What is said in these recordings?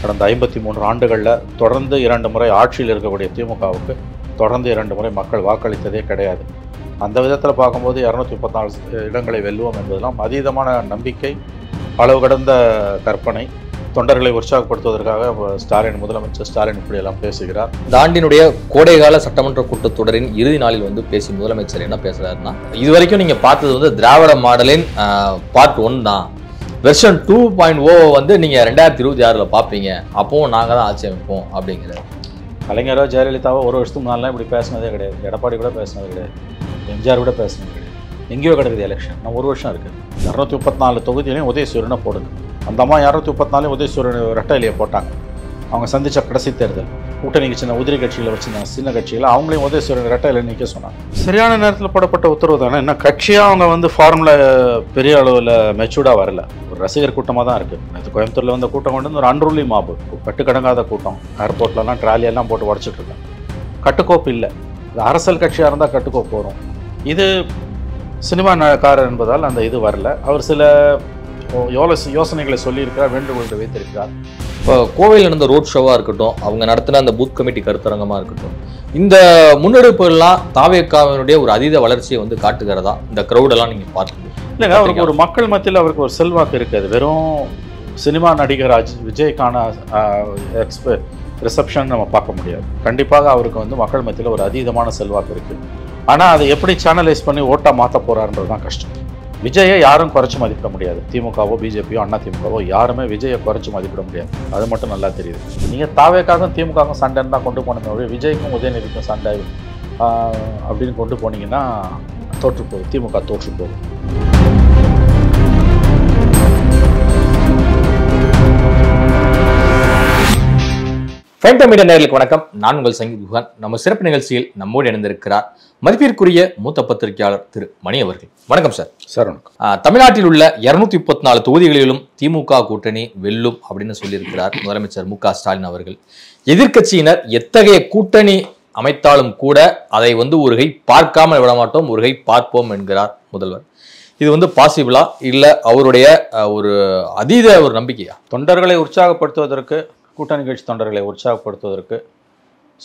கடந்த 53 ஆண்டுகளில் தொடர்ந்து 2 முறை ஆட்சியில் இருக்கக்கூடிய திமுகவுக்கு தொடர்ந்து 2 முறை மக்கள் வாக்களித்ததே கிடையாது. அந்த விதத்தில் பார்க்கும்போது 234 இடங்களை வெல்லுவோம் என்பதெல்லாம் அதீதமான நம்பிக்கை, அளவு கடந்த கற்பனை. தொண்டர்களை உற்சாகப்படுத்துவதற்காக முதலமைச்சர் ஸ்டாலின் இப்படியெல்லாம் பேசுகிறார். இந்த ஆண்டினுடைய கோடைகால சட்டமன்ற கூட்டத்தொடரின் இறுதி நாளில் பேசி முதலமைச்சர் என்ன பேசுறாருன்னா, இதுவரைக்கும் நீங்க பார்த்தது திராவிட மாடலின் பார்ட் 1 தான். வெர்ஷன் 2.0 நீங்க 2026 பார்ப்பீங்க, அப்பவும் நாங்க தான் ஆட்சி அமைப்போம் அப்படிங்கிறார். கலைஞரோ ஜெயலலிதாவோ ஒரு வருஷத்துக்கு முன்னாலாம் இப்படி பேசினதே கிடையாது. எடப்பாடி கூட பேசினது கிடையாது. எம்ஜிஆர் கூட பேசினது கிடையாது. எங்கேயோ கிடக்குது எலெக்ஷன். நான் 1 வருஷம் இருக்குது. 234 தொகுதியிலையும் உதயசூரியனை போடுங்க. அந்த அம்மா 234 உதயசூரியன் ரெட்டையிலேயே போட்டாங்க. அவங்க சந்தித்த கடைசி தேர்தல் கூட்டணிக்கு சின்ன உதிரி கட்சியில் வச்சுருந்தாங்க, சின்ன கட்சியில். அவங்களையும் உதயசூரியன் ரெட்டையில் நிற்க சொன்னாங்க. சரியான நேரத்தில் போடப்பட்ட உத்தரவு தானே. என்ன கட்சியாக அவங்க ஃபார்முலா பெரிய அளவில் மெச்சூர்டாக வரல. ஒரு ரசிகர் கூட்டமாக தான் இருக்குது. அது கோயம்புத்தூரில் வந்த கூட்டம் கொண்டு வந்து ஒரு அன்ரூலி மாபு, கட்டுக்கடங்காத கூட்டம். ஏர்போர்ட்லலாம் ட்ராலியெல்லாம் போட்டு உடச்சிட்டு இருக்காங்க. கட்டுக்கோப்பு இல்லை. இது அரசியல் கட்சியாக இருந்தால் கட்டுக்கோப்பு வரும். இது சினிமாக்காரர் என்பதால் அந்த இது வரல. அவர் சில யோசனைகளை சொல்லியிருக்கிறார், வேண்டுகோள்களை வைத்திருக்கிறார். இப்போ கோவையில் நடந்த ரோட் ஷோவாக இருக்கட்டும், அவங்க நடத்தின அந்த பூத் கமிட்டி கருத்தரங்கமாக இருக்கட்டும், இந்த முன்னெடுப்புகள்லாம் தாவேக்காவினுடைய ஒரு அதீத வளர்ச்சியை காட்டுகிறதா இந்த க்ரௌடெல்லாம் நீங்கள் பார்க்கணும். இல்லைங்க, அவருக்கு ஒரு மக்கள் மத்தியில் அவருக்கு ஒரு செல்வாக்கு இருக்குது. வெறும் சினிமா நடிகர் விஜய்க்கான ரிசப்ஷன் நம்ம பார்க்க முடியாது. கண்டிப்பாக அவருக்கு மக்கள் மத்தியில் ஒரு அதீதமான செல்வாக்கு இருக்குது. ஆனால் அதை எப்படி சேனலைஸ் பண்ணி ஓட்டாக மாற்ற போகிறாருன்றது தான் கஷ்டம். விஜயை யாரும் குறைச்சி மதிப்பிட முடியாது. திமுகவோ பிஜேபியோ அண்ணா திமுகவோ யாருமே விஜயை குறைச்சி மதிப்பிட முடியாது. அது மட்டும் நல்லா தெரியுது. நீங்கள் தாவேக்காகவும் திமுகவும் சண்டைன்னு தான் கொண்டு போனீங்க. விஜய்க்கும் உதயநிதிக்கும் சண்டை அப்படின்னு கொண்டு போனீங்கன்னா தோற்று போகுது, திமுக தோற்று போகுது. ஃபைன் டைம் மீடியா நேயர்களுக்கு வணக்கம். நான் உங்கள் சங்கீத் குஹன். நம்ம சிறப்பு நிகழ்ச்சியில் நம்மோடு இணைந்திருக்கிறார் மதிப்பிற்குரிய மூத்த பத்திரிகையாளர் திரு மணி அவர்கள். வணக்கம் சார். சார் வணக்கம். தமிழ்நாட்டில் உள்ள 234 தொகுதிகளிலும் திமுக கூட்டணி வெல்லும் அப்படின்னு சொல்லியிருக்கிறார் முதலமைச்சர் மு.க.ஸ்டாலின் அவர்கள். எதிர்க்கட்சியினர் எத்தகைய கூட்டணி அமைத்தாலும் கூட அதை ஒரு கை பார்க்காமல் விட மாட்டோம், ஒரு கை பார்ப்போம் என்கிறார் முதல்வர். இது பாசிபிளா இல்ல அவருடைய ஒரு அதீத ஒரு நம்பிக்கையா? தொண்டர்களை உற்சாகப்படுத்துவதற்கு, கூட்டணி கட்சி தொண்டர்களை உற்சாகப்படுத்துவதற்கு,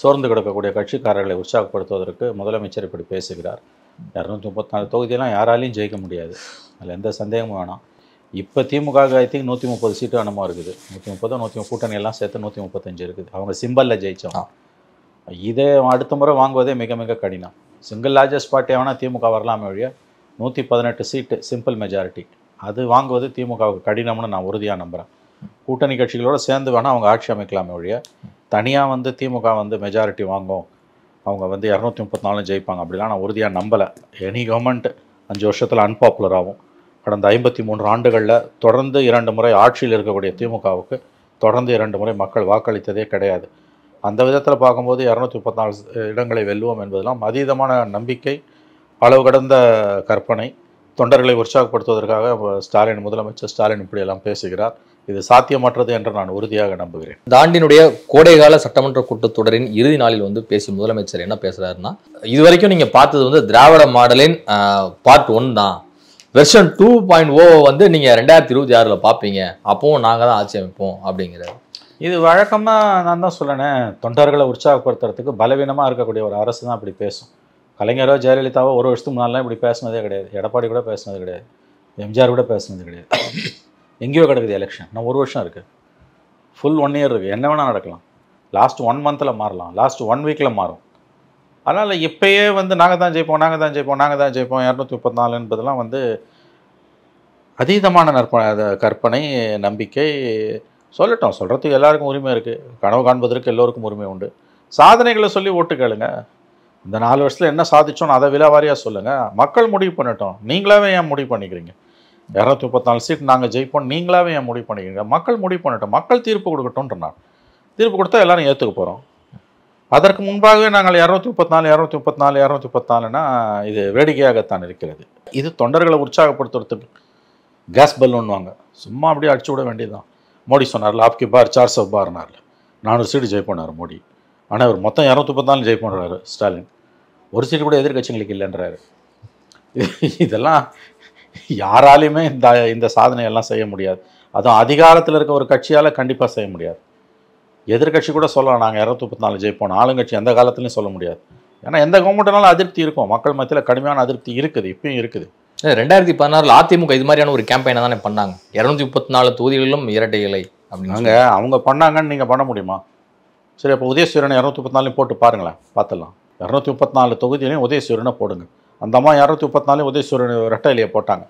சோர்ந்து கிடக்கக்கூடிய கட்சிக்காரர்களை உற்சாகப்படுத்துவதற்கு முதலமைச்சர் இப்படி பேசுகிறார். 234 தொகுதியெல்லாம் யாராலையும் ஜெயிக்க முடியாது, அதில் எந்த சந்தேகமும் வேணாம். இப்போ திமுக ஐ திங்க் 130 சீட்டு அனுமதி இருக்குது. 130 கூட்டணி எல்லாம் சேர்த்து 135 இருக்குது. அவங்க சிம்பலில் ஜெயித்தோம். இதே அடுத்த முறை வாங்குவதே மிக மிக கடினம். சிங்கிள் லார்ஜஸ்ட் பார்ட்டியாக வேணால் திமுக வரலாமே ஒழிய 118 சீட்டு சிம்பிள் மெஜாரிட்டி அது வாங்குவது திமுகவுக்கு கடினம்னு நான் உறுதியாக நம்புகிறேன். கூட்டணி கட்சிகளோடு சேர்ந்து வேணால் அவங்க ஆட்சி அமைக்கலாமே ஒழிய தனியாக திமுக மெஜாரிட்டி வாங்கும், அவங்க 234 ஜெயிப்பாங்க அப்படிலாம் நான் உறுதியாக நம்பலை. எனி கவர்மெண்ட் 5 வருஷத்தில் அன்பாப்புலர் ஆகும். கடந்த 53 ஆண்டுகளில் தொடர்ந்து 2 முறை ஆட்சியில் இருக்கக்கூடிய திமுகவுக்கு தொடர்ந்து 2 முறை மக்கள் வாக்களித்ததே கிடையாது. அந்த விதத்தில் பார்க்கும்போது 234 இடங்களை வெல்லுவோம் என்பதெல்லாம் அதீதமான நம்பிக்கை, அளவு கடந்த கற்பனை. தொண்டர்களை உற்சாகப்படுத்துவதற்காக முதலமைச்சர் ஸ்டாலின் இப்படியெல்லாம் பேசுகிறார். இது சாத்தியமற்றது என்று நான் உறுதியாக நம்புகிறேன். இந்த ஆண்டினுடைய கோடைகால சட்டமன்ற கூட்டத்தொடரின் இறுதி நாளில் பேசி முதலமைச்சர் என்ன பேசுறாருன்னா, இதுவரைக்கும் நீங்க பார்த்தது திராவிட மாடலின் பார்ட் 1 தான். வெர்ஷன் 2.0 நீங்க 2026 பார்ப்பீங்க, அப்பவும் நாங்க தான் ஆட்சி அமைப்போம் அப்படிங்கிறார். இது வழக்கமாக நான் தான் சொல்லணேன், தொண்டர்களை உற்சாகப்படுத்துறதுக்கு பலவீனமாக இருக்கக்கூடிய ஒரு அரசு தான் இப்படி பேசும். கலைஞரோ ஜெயலலிதாவோ ஒரு வருஷத்துக்கு முன்னாலாம் இப்படி பேசினதே கிடையாது. எடப்பாடி கூட பேசினது கிடையாது. எம்ஜிஆர் கூட பேசினது கிடையாது. எங்கேயோ கிடக்குது எலெக்ஷன். நான் 1 வருஷம் இருக்குது. ஃபுல் 1 இயர் இருக்குது. என்ன வேணால் நடக்கலாம். லாஸ்ட் 1 மந்தில் மாறலாம், லாஸ்ட் 1 வீக்கில் மாறும். அதனால் இப்போயே நாங்கள் தான் ஜெயிப்போம், நாங்கள் தான் ஜெயிப்போம், நாங்கள் தான் ஜெயிப்போம் 234 என்பதெல்லாம் அதீதமான கற்பனை, நம்பிக்கை. சொல்லட்டும், சொல்கிறதுக்கு எல்லாருக்கும் உரிமை இருக்குது. கனவு காண்பதற்கு எல்லோருக்கும் உரிமை உண்டு. சாதனைகளை சொல்லி ஓட்டு கேளுங்க. இந்த 4 வருஷத்தில் என்ன சாதிச்சோன்னு அதை விலாவாரியாக சொல்லுங்கள். மக்கள் முடிவு பண்ணட்டும். நீங்களாவே ஏன் முடிவு பண்ணிக்கிறீங்க? 234 சீட் நாங்கள் ஜெயிப்போம் நீங்களாவே ஏன் முடிவு பண்ணிக்கிறீங்க? மக்கள் முடிவு பண்ணட்டும், மக்கள் தீர்ப்பு கொடுக்கட்டும்ன்றான். தீர்ப்பு கொடுத்தா எல்லாரும் ஏற்றுக்க போகிறோம். அதற்கு முன்பாகவே நாங்கள் 234 இது வேடிக்கையாகத்தான் இருக்கிறது. இது தொண்டர்களை உற்சாகப்படுத்துறதுக்கு கேஸ் பலூன்வாங்க, சும்மா அப்படியே அடிச்சு விட வேண்டியதுதான். மோடி சொன்னார்ல, ஆப்கி பார் 400 பார்னார்ல, 400 சீட்டு ஜெயிப்போனார் மோடி. ஆனால் அவர் மொத்தம் 234 ஜெயிப்போன்றாரு ஸ்டாலின். ஒரு சீட்டு கூட எதிர்கட்சிகளுக்கு இல்லைன்றாரு. இதெல்லாம் யாராலையுமே இந்த சாதனையெல்லாம் செய்ய முடியாது. அதுவும் அதிகாரத்தில் இருக்க ஒரு கட்சியால் கண்டிப்பாக செய்ய முடியாது. எதிர்கட்சி கூட சொல்லலாம் நாங்கள் 234 ஜெயிப்போம், ஆளுங்கட்சி எந்த காலத்துலையும் சொல்ல முடியாது. ஏன்னா எந்த கவர்மெண்ட்னாலும் அதிருப்தி இருக்கும், மக்கள் மத்தியில் கடுமையான அதிருப்தி இருக்குது, இப்பயும் இருக்குது. 2016 அதிமுக இது மாதிரியான ஒரு கேம்பெயினை தானே பண்ணாங்க, 234 தொகுதிகளிலும் இரட்டை இலை அப்படின்னு. அவங்க பண்ணாங்கன்னு நீங்கள் பண்ண முடியுமா? சரி, அப்போ உதயசூரியனை 234 போட்டு பாருங்களேன், பார்த்துடலாம். 234 தொகுதியிலையும் உதயசூரியனை போடுங்க. அந்த அம்மா 234 உதயசூரியன் ரெட்டை இலையை போட்டாங்க.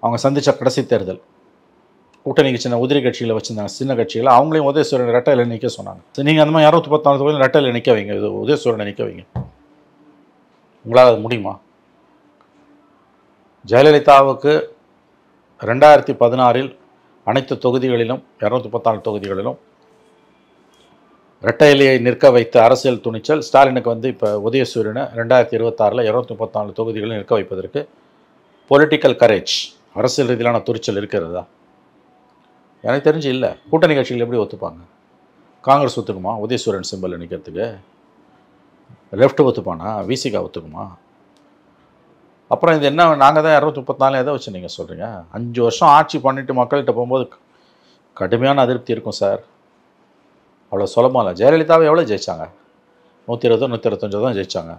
அவங்க சந்தித்த கடைசி தேர்தல் கூட்டணிக்கு சின்ன உதிரி கட்சிகளை வச்சுருந்தாங்க, சின்ன கட்சிகளை, அவங்களையும் உதயசூரியன் ரெட்டை இலை நிற்க சொன்னாங்க. சரி, நீங்கள் அந்த மாதிரி 234 தொகுதியில் ரெட்டை இலை நிற்க வைங்க, இது உதயசூரியனை நிற்க வைங்க. உங்களால் அது முடியுமா? ஜெயலலிதாவுக்கு 2016 அனைத்து தொகுதிகளிலும் 234 தொகுதிகளிலும் ரெட்டை இலையை நிற்க வைத்த அரசியல் துணிச்சல் ஸ்டாலினுக்கு வந்து இப்போ உதயசூரியனை 2026 234 தொகுதிகளில் நிற்க வைப்பதற்கு பொலிட்டிக்கல் கரேஜ், அரசியல் ரீதியிலான துணிச்சல் இருக்கிறதா? எனக்கு தெரிஞ்சு இல்லை. கூட்டணி கட்சிகள் எப்படி ஒத்துப்பாங்க? காங்கிரஸ் ஒத்துக்குமா உதயசூரியன் சிம்பல் நிற்கிறதுக்கு? லெஃப்ட் ஒத்துப்பானா? விசிகா ஒத்துக்குமா? அப்புறம் இது என்ன, நாங்கள் தான் 234 எதை வச்சு நீங்கள் சொல்கிறீங்க? 5 வருஷம் ஆட்சி பண்ணிவிட்டு மக்கள்கிட்ட போகும்போது கடுமையான அதிருப்தி இருக்கும் சார். அவ்வளோ சுலபம் இல்லை. ஜெயலலிதாவை எவ்வளோ ஜெயிச்சாங்க? 120 125 தான் ஜெயிச்சாங்க.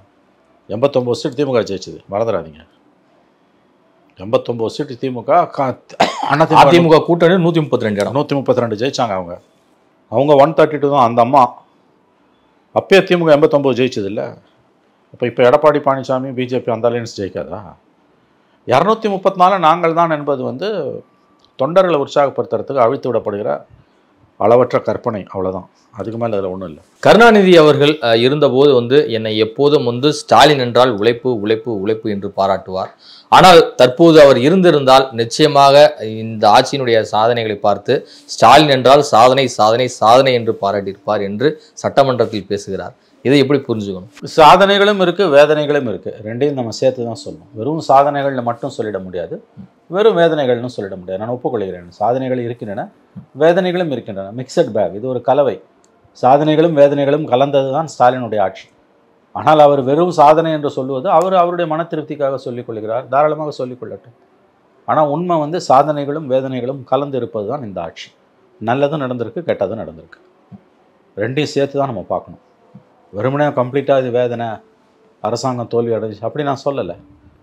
89 சீட் திமுக ஜெயிச்சது, மறந்துடாதீங்க. 89 சீட்டு திமுக. அதிமுக கூட்டணி 132 இடம், 132 ஜெயிச்சாங்க. அவங்க 132 தான். அந்த அம்மா அப்பயே திமுக 89 ஜெயிச்சது இல்லை. இப்போ எடப்பாடி பழனிசாமி பிஜேபி அந்த அலையன்ஸ் ஜெயிக்காதா? 234 நாங்கள் தான் என்பது வந்து தொண்டர்களை உற்சாகப்படுத்துறதுக்கு அழித்து விடப்படுகிற அளவற்ற கற்பனை, அவ்வளோதான். அதுக்கு மேலே அதில் ஒன்றும் இல்லை. கருணாநிதி அவர்கள் இருந்தபோது வந்து என்னை எப்போதும் வந்து ஸ்டாலின் என்றால் உழைப்பு உழைப்பு உழைப்பு என்று பாராட்டுவார். ஆனால் தற்போது அவர் இருந்திருந்தால் நிச்சயமாக இந்த ஆட்சியினுடைய சாதனைகளை பார்த்து ஸ்டாலின் என்றால் சாதனை சாதனை சாதனை என்று பாராட்டியிருப்பார் என்று சட்டமன்றத்தில் பேசுகிறார். இதை எப்படி புரிஞ்சுக்கணும்? சாதனைகளும் இருக்குது, வேதனைகளும் இருக்குது. ரெண்டையும் நம்ம சேர்த்து தான் சொல்லணும். வெறும் சாதனைகள்னு மட்டும் சொல்லிட முடியாது, வெறும் வேதனைகள்னு சொல்லிட முடியாது. நான் ஒப்புக்கொள்கிறேன், சாதனைகள் இருக்கின்றன, வேதனைகளும் இருக்கின்றன. மிக்சட் பேக், இது ஒரு கலவை. சாதனைகளும் வேதனைகளும் கலந்தது தான் ஸ்டாலினுடைய ஆட்சி. ஆனால் அவர் வெறும் சாதனை என்று சொல்லுவது அவருடைய மன திருப்திக்காக சொல்லிக் கொள்கிறார், தாராளமாக சொல்லிக்கொள்ளட்டும். ஆனால் உண்மை வந்து சாதனைகளும் வேதனைகளும் கலந்து இருப்பது தான் இந்த ஆட்சி. நல்லதும் நடந்திருக்கு, கெட்டதும் நடந்திருக்கு. ரெண்டையும் சேர்த்து தான் நம்ம பார்க்கணும். வெறுமனே கம்ப்ளீட்டாக இது வேதனை, அரசாங்கம் தோல்வி அடைஞ்சி அப்படி நான் சொல்லலை.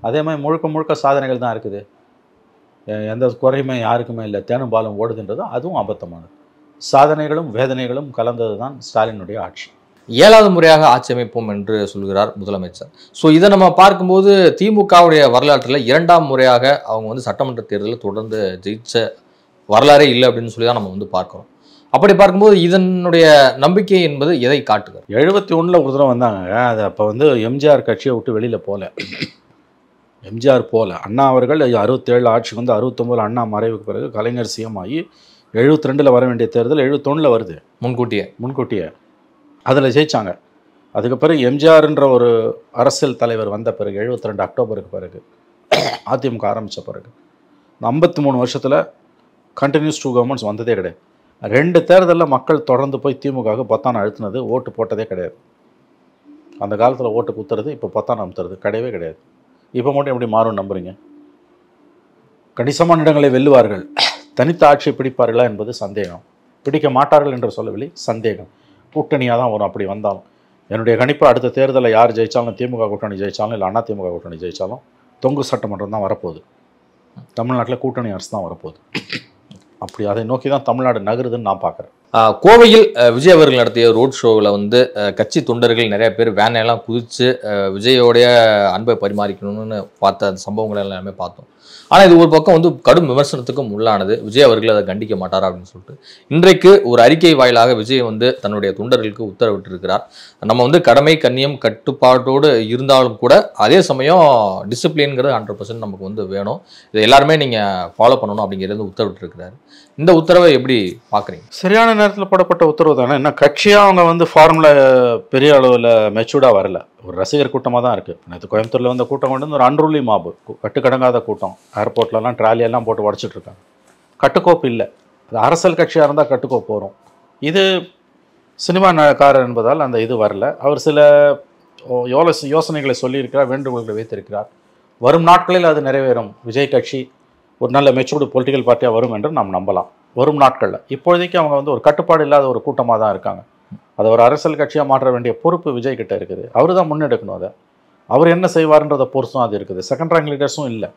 அதே மாதிரி முழுக்க முழுக்க சாதனைகள் தான் இருக்குது, எந்த குறையுமே யாருக்குமே இல்லை, தேனும் பாலும் ஓடுதுன்றது அதுவும் அபத்தமானது. சாதனைகளும் வேதனைகளும் கலந்தது தான் ஸ்டாலினுடைய ஆட்சி. 7வது முறையாக ஆட்சி அமைப்போம் என்று சொல்கிறார் முதலமைச்சர். ஸோ இதை நம்ம பார்க்கும்போது திமுகவுடைய வரலாற்றில் 2ஆம் முறையாக அவங்க வந்து சட்டமன்ற தேர்தலில் தொடர்ந்து ஜெயிச்ச வரலாறே இல்லை அப்படின்னு சொல்லி தான் நம்ம வந்து பார்க்குறோம். அப்படி பார்க்கும்போது இதனுடைய நம்பிக்கை என்பது எதை காட்டுகிறது? 71 ஒரு தடவை வந்தாங்க. அது அப்போ வந்து எம்ஜிஆர் கட்சியை விட்டு வெளியில் போகல. எம்ஜிஆர் போகல. அண்ணா அவர்கள் 67 ஆட்சிக்கு வந்து 69 அண்ணா மறைவுக்கு பிறகு கலைஞர் சிஎம் ஆகி 72 வர வேண்டிய தேர்தல் 71 வருது, முன்கூட்டியே அதில் ஜெயிச்சாங்க. அதுக்கு பிறகு எம்ஜிஆர்ன்ற ஒரு அரசியல் தலைவர் வந்த பிறகு 72 அக்டோபருக்கு பிறகு அதிமுக ஆரம்பித்த பிறகு 53 வருஷத்தில் கண்டினியூஸ் 2 கவர்மெண்ட்ஸ் வந்ததே கிடையாது. 2 தேர்தலில் மக்கள் தொடர்ந்து போய் திமுகவுக்கு பொத்தான அழுத்தினது, ஓட்டு போட்டதே கிடையாது. அந்த காலத்தில் ஓட்டு குத்துறது, இப்போ பொத்தான அமுத்துறது கிடையவே கிடையாது. இப்போ மட்டும் எப்படி மாறும் நம்புறீங்க? கணிசமான இடங்களை வெல்லுவார்கள், தனித்த ஆட்சியை பிடிப்பார்களா என்பது சந்தேகம். பிடிக்க மாட்டார்கள் என்று சொல்லவில்லை, சந்தேகம். கூட்டணியாக தான் வரும். அப்படி வந்தாலும் என்னுடைய கணிப்பு அடுத்த தேர்தலில் யார் ஜெயித்தாலும், திமுக கூட்டணி ஜெயித்தாலும் இல்லை அண்ணா திமுக கூட்டணி ஜெயித்தாலும் தொங்கு சட்டமன்றம் தான் வரப்போகுது. தமிழ்நாட்டில் கூட்டணி அரசு தான் வரப்போகுது. அப்படி அதை நோக்கி தான் தமிழ்நாடு நகருதுன்னு நான் பார்க்குறேன். கோவையில் விஜய் அவர்கள் நடத்திய ரோட் ஷோவில் வந்து கட்சி தொண்டர்கள் நிறைய பேர் வேனையெல்லாம் குதித்து விஜயோடைய அன்பை பரிமாறிக்கணும்னு பார்த்த அந்த சம்பவங்கள் எல்லாமே பார்த்தோம். ஆனால் இது ஒரு பக்கம் வந்து கடும் விமர்சனத்துக்கும் உள்ளானது. விஜய் அவர்கள் அதை கண்டிக்க மாட்டாரா அப்படின்னு சொல்லிட்டு இன்றைக்கு ஒரு அறிக்கை வாயிலாக விஜய் வந்து தன்னுடைய தொண்டர்களுக்கு உத்தரவிட்டிருக்கிறார். நம்ம வந்து கடமை கண்ணியம் கட்டுப்பாட்டோடு இருந்தாலும் கூட அதே சமயம் டிசிப்ளின்ங்கிறது 100% நமக்கு வந்து வேணும், இதை எல்லாருமே நீங்கள் ஃபாலோ பண்ணணும் அப்படிங்கிறது உத்தரவிட்டிருக்கிறார். இந்த உத்தரவை எப்படி பார்க்குறீங்க? சரியான நேரத்தில் போடப்பட்ட உத்தரவு தானே. என்ன கட்சியாக அவங்க வந்து ஃபார்முலா பெரிய அளவில் மெச்சூர்டாக வரல, ஒரு ரசிகர் கூட்டமாக தான் இருக்குது. நேற்று கோயம்புத்தூரில் வந்த கூட்டம் கொண்டு ஒரு அன்ரூலி மாபு, கட்டுக்கடங்காத கூட்டம். ஏர்போர்ட்லலாம் ட்ராலியெல்லாம் போட்டு உடச்சிட்டு இருக்காங்க. கட்டுக்கோப்பு இல்லை. அது அரசியல் கட்சியாக இருந்தால் கட்டுக்கோப்பு வரும். இது சினிமாக்காரர் என்பதால் அந்த இது வரல. அவர் சில யோசனைகளை சொல்லியிருக்கிறார், வேண்டுகோள்களை வைத்திருக்கிறார். வரும் நாட்களில் அது நிறைவேறும். விஜய் கட்சி ஒரு நல்ல மெச்சூர்டு பொலிட்டிக்கல் பார்ட்டியாக வரும் என்று நாம் நம்பலாம். வரும் நாட்களில். இப்போதைக்கு அவங்க வந்து ஒரு கட்டுப்பாடு இல்லாத ஒரு கூட்டமாக தான் இருக்காங்க. அதை ஒரு அரசியல் கட்சியாக மாற்ற வேண்டிய பொறுப்பு விஜய் கிட்ட இருக்குது. அவர் தான் முன்னெடுக்கணும். அதை அவர் என்ன செய்வார்ன்றதை பொறுத்தும் அது இருக்குது. செகண்ட் ரேங்க் லீடர்ஸும் இல்லை.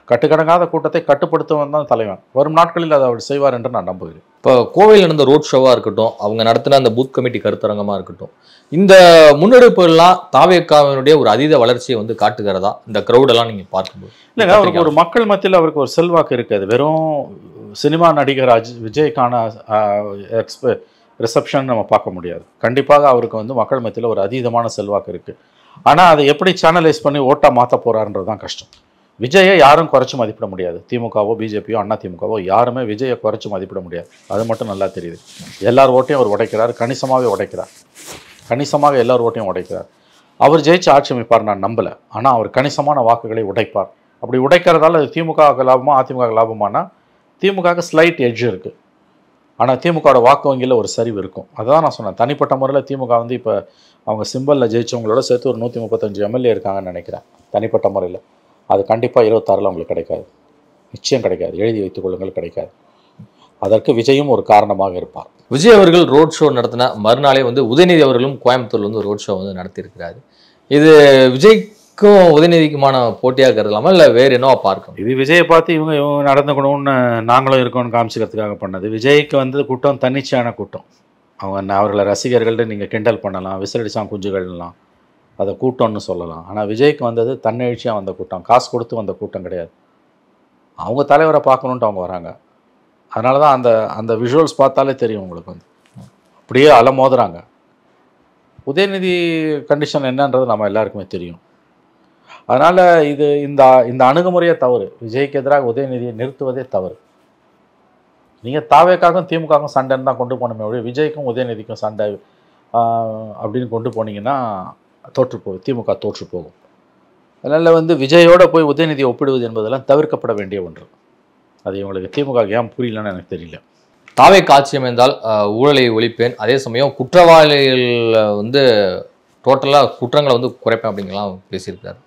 கட்டுக்கடங்காத கூட்டத்தை கட்டுப்படுத்துவன் தான் தலைவன். வரும் நாட்களில் அதை அவர் செய்வார் என்று நான் நம்புகிறேன். இப்போ கோவையில் நடந்த ரோட் ஷோவாக இருக்கட்டும், அவங்க நடத்தின அந்த பூத் கமிட்டி கருத்தரங்கமாக இருக்கட்டும், இந்த முன்னெடுப்புகள்லாம் தாவேக்காவினுடைய ஒரு அதீத வளர்ச்சியை வந்து காட்டுகிறதா இந்த க்ரௌடெல்லாம் நீங்கள் பார்க்கும்போது? இல்லைங்க, அவருக்கு ஒரு மக்கள் மத்தியில் அவருக்கு ஒரு செல்வாக்கு இருக்குது. வெறும் சினிமா நடிகர் விஜய்க்கான ரிசப்ஷன் நம்ம பார்க்க முடியாது. கண்டிப்பாக அவருக்கு வந்து மக்கள் மத்தியில் ஒரு அதீதமான செல்வாக்கு இருக்குது. ஆனால் அதை எப்படி சேனலைஸ் பண்ணி ஓட்டாக மாற்ற போகிறாருன்றது தான் கஷ்டம். விஜயை யாரும் குறைச்சி மதிப்பிட முடியாது. திமுகவோ பிஜேபியோ அண்ணா திமுகவோ யாருமே விஜயை குறைச்சி மதிப்பிட முடியாது. அது மட்டும் நல்லா தெரியுது. எல்லார் ஓட்டையும் அவர் உடைக்கிறார், கணிசமாகவே உடைக்கிறார். கணிசமாக எல்லார் ஓட்டையும் உடைக்கிறார். அவர் ஜெயிச்சு ஆட்சி அமைப்பார் நான் நம்பலை. ஆனால் அவர் கணிசமான வாக்குகளை உடைப்பார். அப்படி உடைக்கிறதால அது திமுகவுக்கு லாபமா அதிமுக லாபமானா திமுகவுக்கு ஸ்லைட் எட்ஜ் இருக்குது. ஆனால் திமுகவோட வாக்கு வங்கியில் ஒரு சரிவு இருக்கும். அதுதான் நான் சொன்னேன். தனிப்பட்ட முறையில் திமுக வந்து இப்போ அவங்க சிம்பலில் ஜெயிச்சவங்களோட சேர்த்து ஒரு 135 எம்எல்ஏ இருக்காங்கன்னு நினைக்கிறேன். தனிப்பட்ட முறையில் அது கண்டிப்பாக 26 அவங்களுக்கு கிடைக்காது. நிச்சயம் கிடைக்காது. எழுதி வைத்துக் கொள்ளுங்கள், கிடைக்காது. அதற்கு விஜயும் ஒரு காரணமாக இருப்பார். விஜய் அவர்கள் ரோட் ஷோ நடத்தின மறுநாளே வந்து உதயநிதி அவர்களும் கோயம்புத்தூர்ல வந்து ரோட் ஷோ வந்து நடத்தியிருக்கிறாரு. இது விஜய்க்கும் உதயநிதிக்குமான போட்டியாக கருதலாமா, இல்லை வேறு என்னவா பார்க்கணும்? இது விஜயை பார்த்து இவங்க நடந்துக்கணும்னு நாங்களும் இருக்கோம்னு காமிச்சிக்கிறதுக்காக பண்ணது. விஜய்க்கு வந்து கூட்டம் தன்னிச்சையான கூட்டம். அவர்களை ரசிகர்கள்ட்டு நீங்கள் கிண்டல் பண்ணலாம், விசிலடிச்சான் குஞ்சுகள்லாம், அதை கூட்டம்னு சொல்லலாம். ஆனால் விஜய்க்கு வந்தது தன்னெழுச்சியாக வந்த கூட்டம், காசு கொடுத்து வந்த கூட்டம் கிடையாது. அவங்க தலைவரை பார்க்கணுன்ட்டு அவங்க வராங்க. அதனால தான் அந்த அந்த விஷுவல்ஸ் பார்த்தாலே தெரியும் உங்களுக்கு. வந்து அப்படியே அலமோதுறாங்க. உதயநிதி கண்டிஷன் என்னன்றது நம்ம எல்லாருக்குமே தெரியும். அதனால் இந்த அணுகுமுறையே தவறு. விஜய்க்கு எதிராக உதயநிதியை நிறுத்துவதே தவறு. நீங்கள் தாவேக்காகவும் திமுகவும் சண்டைன்னு தான் கொண்டு போனோமே ஒழிய விஜய்க்கும் உதயநிதிக்கும் சண்டை அப்படின்னு கொண்டு போனீங்கன்னா தோற்றுப்போகும், திமுக தோற்று போகும். அதனால் வந்து விஜயோடு போய் உதயநிதியை ஒப்பிடுவது என்பதெல்லாம் தவிர்க்கப்பட வேண்டிய ஒன்று. அது இவங்களுக்கு திமுக ஏன் புரியலன்னு எனக்கு தெரியல. தாவேக்கா ஆட்சி அமைந்தால் ஊழலை ஒழிப்பேன், அதே சமயம் குற்றவாளிகள் வந்து டோட்டலாக குற்றங்களை வந்து குறைப்பேன் அப்படிங்கலாம் பேசியிருக்காரு.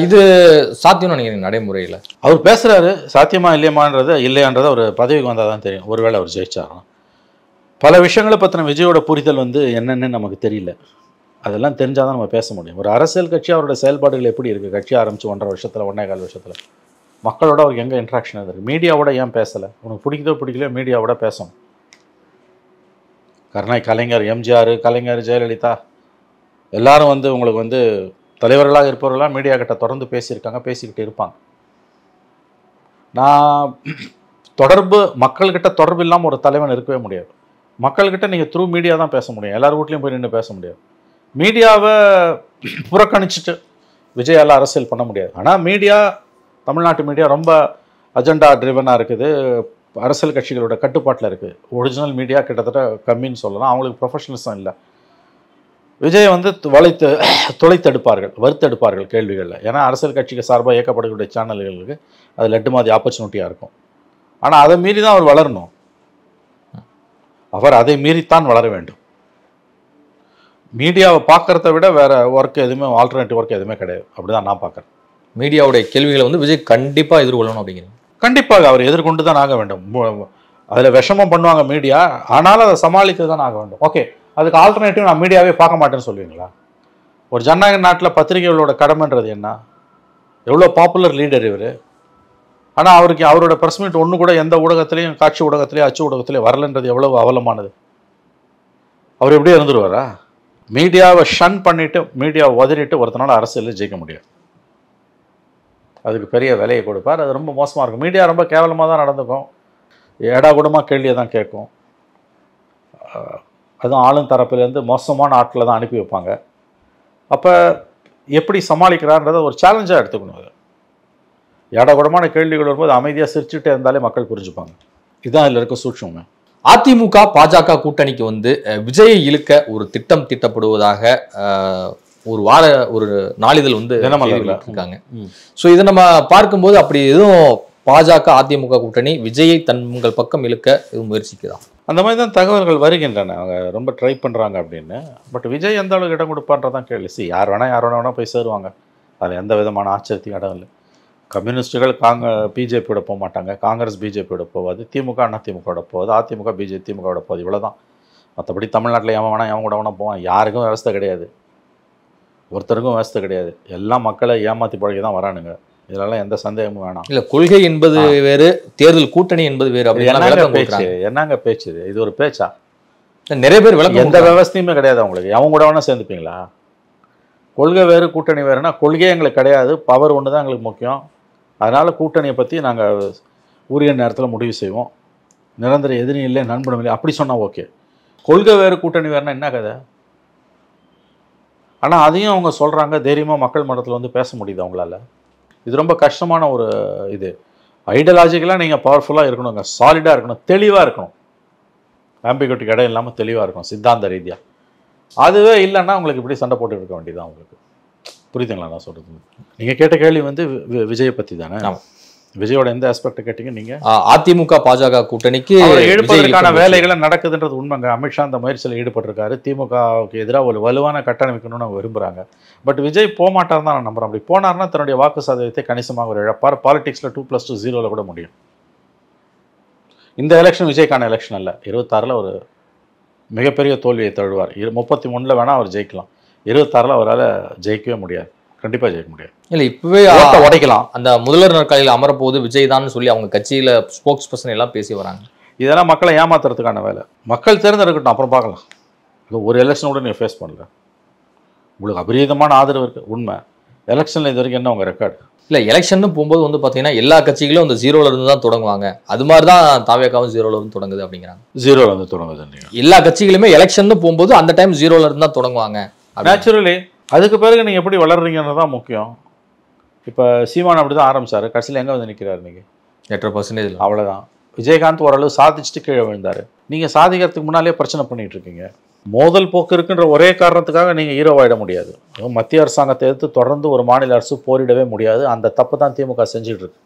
இது சாத்தியம்னு நினைக்கிறீங்க நடைமுறையில்? அவர் பேசுகிறாரு. சாத்தியமா இல்லையான்றதை ஒரு பதவிக்கு வந்தால் தான் தெரியும். ஒருவேளை அவர் ஜெயிச்சாராம். பல விஷயங்களை பற்றின விஜயோட புரிதல் வந்து என்னென்னு நமக்கு தெரியல. அதெல்லாம் தெரிஞ்சால் தான் நம்ம பேச முடியும். ஒரு அரசியல் கட்சி அவரோட செயல்பாடுகள் எப்படி இருக்குது? கட்சி ஆரம்பித்து 1.5 வருஷத்தில் 1.25 வருஷத்தில் மக்களோட அவருக்கு எங்கே இன்ட்ராக்ஷன் இருக்குது? மீடியாவோட ஏன் பேசலை? உனக்கு பிடிக்குதோ பிடிக்கலையோ மீடியாவோட பேசணும். கலைஞர், எம்ஜிஆர், கலைஞர், ஜெயலலிதா எல்லாரும் வந்து உங்களுக்கு வந்து தலைவர்களாக இருப்பவர்களாக மீடியா கிட்ட தொடர்ந்து பேசியிருக்காங்க, பேசிக்கிட்டு இருப்பாங்க. நான் மக்கள்கிட்ட தொடர்பு இல்லாமல் ஒரு தலைவன் இருக்கவே முடியாது. மக்கள்கிட்ட நீங்கள் த்ரூ மீடியா தான் பேச முடியும். எல்லார் வீட்லேயும் போய் நின்று பேச முடியாது. மீடியாவை புறக்கணிச்சிட்டு விஜயால் அரசியல் பண்ண முடியாது. ஆனால் மீடியா, தமிழ்நாட்டு மீடியா ரொம்ப அஜெண்டா ட்ரிவனாக இருக்குது. அரசியல் கட்சிகளோட கட்டுப்பாட்டில் இருக்குது. ஒரிஜினல் மீடியா கிட்டத்தட்ட கம்மின்னு சொல்லலாம். அவங்களுக்கு ப்ரொஃபஷனலிசம் இல்லை. விஜய் வந்து துளைத்தெடுப்பார்கள், வறுத்தெடுப்பார்கள் கேள்விகளில். ஏன்னா அரசியல் கட்சிக்கு சார்பாக இயக்கப்படக்கூடிய சேனல்களுக்கு அது லட்டு மாதிரி ஆப்பர்ச்சுனிட்டியாக இருக்கும். ஆனால் அதை மீறி தான் அவர் வளரணும். அவர் அதை மீறித்தான் வளர வேண்டும். மீடியாவை பார்க்கறத விட வேற ஒர்க் எதுவுமே, ஆல்டர்னேட்டிவ் ஒர்க் எதுவுமே கிடையாது. அப்படிதான் நான் பார்க்குறேன். மீடியாவுடைய கேள்விகளை வந்து விஜய் கண்டிப்பாக எதிர்கொள்ளணும் அப்படிங்கிறீங்க? கண்டிப்பாக அவர் எதிர்கொண்டு தான் ஆக வேண்டும். அதில் விஷமம் பண்ணுவாங்க மீடியா, ஆனாலும் அதை சமாளித்து தான் ஆக வேண்டும். ஓகே, அதுக்கு ஆல்டர்னேட்டிவ் நான் மீடியாவே பார்க்க மாட்டேன்னு சொல்லுவீங்களா? ஒரு ஜனநாயக நாட்டில் பத்திரிகைகளோட கடமைன்றது என்ன? எவ்வளோ பாப்புலர் லீடர் இவர். ஆனால் அவரோட ப்ரெஸ் மீட் ஒன்று கூட எந்த ஊடகத்திலையும், காட்சி ஊடகத்திலையும் அச்சு ஊடகத்திலையும் வரலன்றது எவ்வளவு அவலமானது. அவர் எப்படியே இருந்துருவாரா? மீடியாவை ஷன் பண்ணிவிட்டு, மீடியாவை உதறிட்டு ஒருத்தனால அரசியலில் ஜெயிக்க முடியாது. அதுக்கு பெரிய விலையை கொடுப்பார். அது ரொம்ப மோசமாக இருக்கும். மீடியா ரொம்ப கேவலமாக தான் நடந்துக்கும். ஏடா கூடமாக கேள்வியை தான் கேட்கும். அதுவும் ஆளும் தரப்புலேருந்து மோசமான ஆட்களை தான் அனுப்பி வைப்பாங்க. அப்போ எப்படி சமாளிக்கிறான்றதை ஒரு சேலஞ்சாக எடுத்துக்கணும். அது ஏடாகூடமான கேள்விகள் வரும்போது அமைதியாக சிரிச்சுட்டே இருந்தாலே மக்கள் புரிஞ்சுப்பாங்க. இதுதான் இதில் இருக்க சூட்சமே. அதிமுக பாஜக கூட்டணிக்கு வந்து விஜயை இழுக்க ஒரு திட்டம் தீட்டப்படுவதாக ஒரு நாளிதழ் வந்து இருக்காங்க. ஸோ இதை நம்ம பார்க்கும்போது அப்படி எதுவும் பாஜக அதிமுக கூட்டணி விஜயை தங்கள் பக்கம் இழுக்க எதுவும் முயற்சிக்குதான்? அந்த மாதிரி தான் தகவல்கள் வருகின்றன. அவங்க ரொம்ப ட்ரை பண்ணுறாங்க அப்படின்னு. பட் விஜய் எந்த அளவுக்கு இடம் கொடுப்பான்றதான் கேள்வி. யார் வேணால் போய் சேருவாங்க. அதில் எந்த விதமான ஆச்சரியத்தையும் இடம் இல்லை. கம்யூனிஸ்டுகள் பிஜேபியோட போக மாட்டாங்க, காங்கிரஸ் பிஜேபியோட போகாது, திமுக அண்ணா திமுகவோட போகாது, அதிமுக திமுகவோட போகுது, இவ்வளோதான். மற்றபடி தமிழ்நாட்டில் எவன் கூட வேணா போவான். யாருக்கும் விவஸ்தை கிடையாது, ஒருத்தருக்கும் விவஸ்தை கிடையாது. எல்லாம் மக்களை ஏமாற்றி பழகி தான் வரானுங்க. இதெல்லாம் எந்த சந்தேகமும் வேணாம். இல்ல கொள்கை என்பது வேறு, தேர்தல் கூட்டணி என்பது வேறு. அப்படி என்னங்க பேச்சு இது ஒரு பேச்சா? நிறைய பேர் விளக்கம் எந்த விவசாயமே கிடையாது அவங்களுக்கு. அவங்க கூட வேணா சேர்ந்துப்பீங்களா? கொள்கை வேறு கூட்டணி வேறுனா கொள்கையே எங்களுக்கு கிடையாது, பவர் ஒன்று தான் எங்களுக்கு முக்கியம். அதனால் கூட்டணியை பற்றி நாங்கள் உரிய நேரத்தில் முடிவு செய்வோம். நிரந்தர எதிரி இல்லை, நண்பனும் இல்லை, அப்படி சொன்னால் ஓகே. கொள்கை வேறு கூட்டணி வேறுனா என்ன கதை? ஆனால் அதையும் அவங்க சொல்கிறாங்க, தைரியமாக மக்கள் மன்றத்தில் வந்து பேச முடியுது அவங்களால. இது ரொம்ப கஷ்டமான ஒரு இது. ஐடியாலஜிக்கலாக நீங்கள் பவர்ஃபுல்லாக இருக்கணுங்க, சாலிடாக இருக்கணும், தெளிவாக இருக்கணும், ஆம்பிகுட்டிக்கு இடம் இல்லாமல் தெளிவாக இருக்கணும் சித்தாந்த ரீதியாக. அதுவே இல்லைன்னா உங்களுக்கு இப்படி சண்டை போட்டு இருக்க வேண்டியதுதான் உங்களுக்கு. புரியுதுங்களா நான் சொல்கிறது? நீங்கள் கேட்ட கேள்வி வந்து விஜயை பற்றி தானே. விஜயோட எந்த ஆஸ்பெக்ட் கேட்டீங்க நீங்கள்? அதிமுக பாஜக கூட்டணிக்கு எழுப்பதற்கான வேலைகளை நடக்குதுன்றது உண்மைங்க. அமித்ஷா அந்த முயற்சியில் ஈடுபட்டிருக்காரு. திமுகவுக்கு எதிராக ஒரு வலுவான கட்டமைக்கணும்னு அவங்க விரும்புகிறாங்க. பட் விஜய் போகமாட்டார் தான் நான் நம்புறேன். அப்படி போனார்னா தன்னுடைய வாக்கு சதவீதத்தை கணிசமாக ஒரு இழப்பார். பாலிடிக்ஸில் 2+2 0 கூட முடியும். இந்த எலெக்ஷன் விஜய்க்கான எலெக்ஷன் அல்ல. 26 ஒரு மிகப்பெரிய தோல்வியை தழுவார். 33 வேணால் அவர் ஜெயிக்கலாம், 26 அவரால் ஜெயிக்கவே முடியாது, கண்டிப்பாக ஜெயிக்க முடியாது. இல்லை இப்பவே உடைக்கலாம். அந்த முதல்வர் நாற்காலியில் அமரப்போது விஜய் தான் சொல்லி அவங்க கட்சியில் ஸ்போக்ஸ் பர்சன் எல்லாம் பேசி வராங்க. இதெல்லாம் மக்களை ஏமாத்துறதுக்கான வேலை. மக்கள் தேர்ந்தெடுக்கட்டும், அப்புறம் பார்க்கலாம். இல்லை ஒரு எலெக்ஷனோட நீங்கள் ஃபேஸ் பண்ணல, உங்களுக்கு அபரீதமான ஆதரவு இருக்குது உண்மை. எலெக்ஷனில் இது வரைக்கும் என்ன உங்கள் ரெக்கார்டு? இல்லை எலெக்ஷன் போகும்போது வந்து பார்த்தீங்கன்னா எல்லா கட்சிகளும் அந்த 0ல இருந்து தான் தொடங்குவாங்க. அது மாதிரி தான் தாவேக்காவும் 0ல இருந்து தொடங்குது அப்படிங்கிறாங்க. 0ல இருந்து தொடங்குது. எல்லா கட்சிகளுமே எலெக்ஷன் போகும்போது அந்த டைம் 0ல இருந்து தான் தொடங்குவாங்க நேச்சுரலி. அதுக்கு பிறகு நீங்கள் எப்படி வளர்றீங்கன்னு தான் முக்கியம். இப்போ சீமான் அப்படி தான் ஆரம்பிச்சார், கடைசியில் எங்கே வந்து நிற்கிறார் நீங்கள்? 8% அவ்வளோதான். விஜயகாந்த் ஓரளவு சாதிச்சுட்டு கீழே விழுந்தார். நீங்கள் சாதிக்கிறதுக்கு முன்னாலே பிரச்சனை பண்ணிகிட்டு இருக்கீங்க. மோதல் போக்கு இருக்குன்ற ஒரே காரணத்துக்காக நீங்கள் ஹீரோவாயிட முடியாது. மத்திய அரசாங்கத்தை எதிர்த்து தொடர்ந்து ஒரு மாநில அரசு போரிடவே முடியாது. அந்த தப்பு தான் திமுக செஞ்சுட்டு இருக்கு.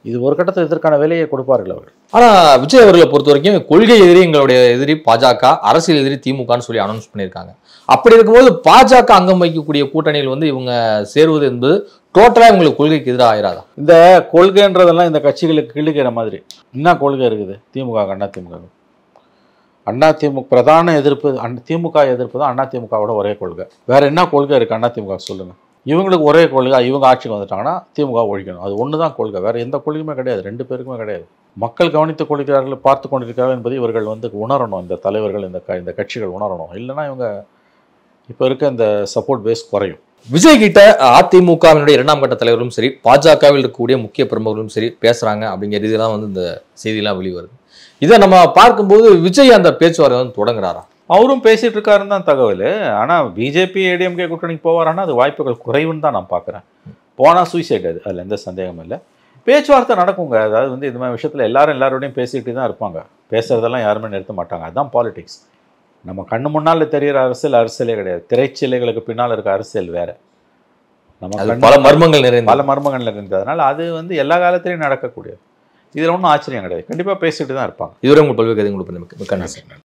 இது ஒரு கட்டத்தில் இதற்கான வேலையை கொடுப்பார்கள் அவர்கள். ஆனால் விஜய் அவர்களை பொறுத்த வரைக்கும் கொள்கை எதிரி எங்களுடைய எதிரி பாஜக, அரசியல் எதிரி திமுகன்னு சொல்லி அனௌன்ஸ் பண்ணியிருக்காங்க. அப்படி இருக்கும்போது பாஜக அங்கம் வைக்கக்கூடிய கூட்டணியில் வந்து இவங்க சேருவது என்பது டோட்டலாக இவங்களுக்கு கொள்கைக்கு எதிராக ஆயிராதா? இந்த கொள்கைன்றதெல்லாம் இந்த கட்சிகளுக்கு கிழிக்கிற மாதிரி என்ன கொள்கை இருக்குது திமுக? அதிமுக பிரதான எதிர்ப்பு திமுக எதிர்ப்பு தான் அதிமுகவோட ஒரே கொள்கை. வேற என்ன கொள்கை இருக்குது அதிமுக சொல்லுங்க? இவங்களுக்கு ஒரே கொள்கை, இவங்க ஆட்சிக்கு வந்துட்டாங்கன்னா திமுக ஒழிக்கணும், அது ஒன்று தான் கொள்கை. வேற எந்த கொள்கையுமே கிடையாது, ரெண்டு பேருக்குமே கிடையாது. மக்கள் கவனித்துக் கொள்கிறார்கள், பார்த்து கொண்டிருக்கிறார்கள் என்பதை இவர்கள் வந்து உணரணும். இந்த தலைவர்கள், இந்த கட்சிகள் உணரணும். இல்லைன்னா இவங்க இப்போ இருக்க இந்த சப்போர்ட் பேஸ் குறையும். விஜய் கிட்ட அதிமுகவினுடைய 2ஆம் கட்ட தலைவர்களும் சரி, பாஜகவில் இருக்கக்கூடிய முக்கிய பிரமுகர்களும் சரி பேசுறாங்க அப்படிங்கிற ரீதியெல்லாம் வந்து இந்த செய்தியெல்லாம் வெளிவருது. இதை நம்ம பார்க்கும்போது விஜய் அந்த பேச்சுவார்த்தை வந்து தொடங்குறாரா? அவரும் பேசிட்டு இருக்காருன்னு தான் தகவல். ஆனால் பிஜேபி ஏடிஎம்கே கூட்டணிக்கு போவாரான்னா அது வாய்ப்புகள் குறைவுன்னு தான் நான் பார்க்குறேன். போனால் சூசைட், அதில் எந்த சந்தேகமும் இல்லை. பேச்சுவார்த்தை நடக்குங்க. அதாவது வந்து இது மாதிரி விஷயத்தில் எல்லாரோடையும் பேசிக்கிட்டு தான் இருப்பாங்க. பேசுறதெல்லாம் யாருமே நிறுத்த மாட்டாங்க. அதுதான் பாலிடிக்ஸ். நம்ம கண்ணு முன்னால் தெரிகிற அரசியலே கிடையாது. திரைச்சீலைகளுக்கு பின்னால் இருக்க அரசியல் வேற. நம்ம பல மர்மங்கள் நிறைந்ததுனால அது வந்து எல்லா காலத்திலையும் நடக்கக்கூடியது. இதில் ஒன்றும் ஆச்சரியம் கிடையாது. கண்டிப்பாக பேசிட்டு தான் இருப்பாங்க. இதுவரை உங்கள் பல்வேறு கதைகள்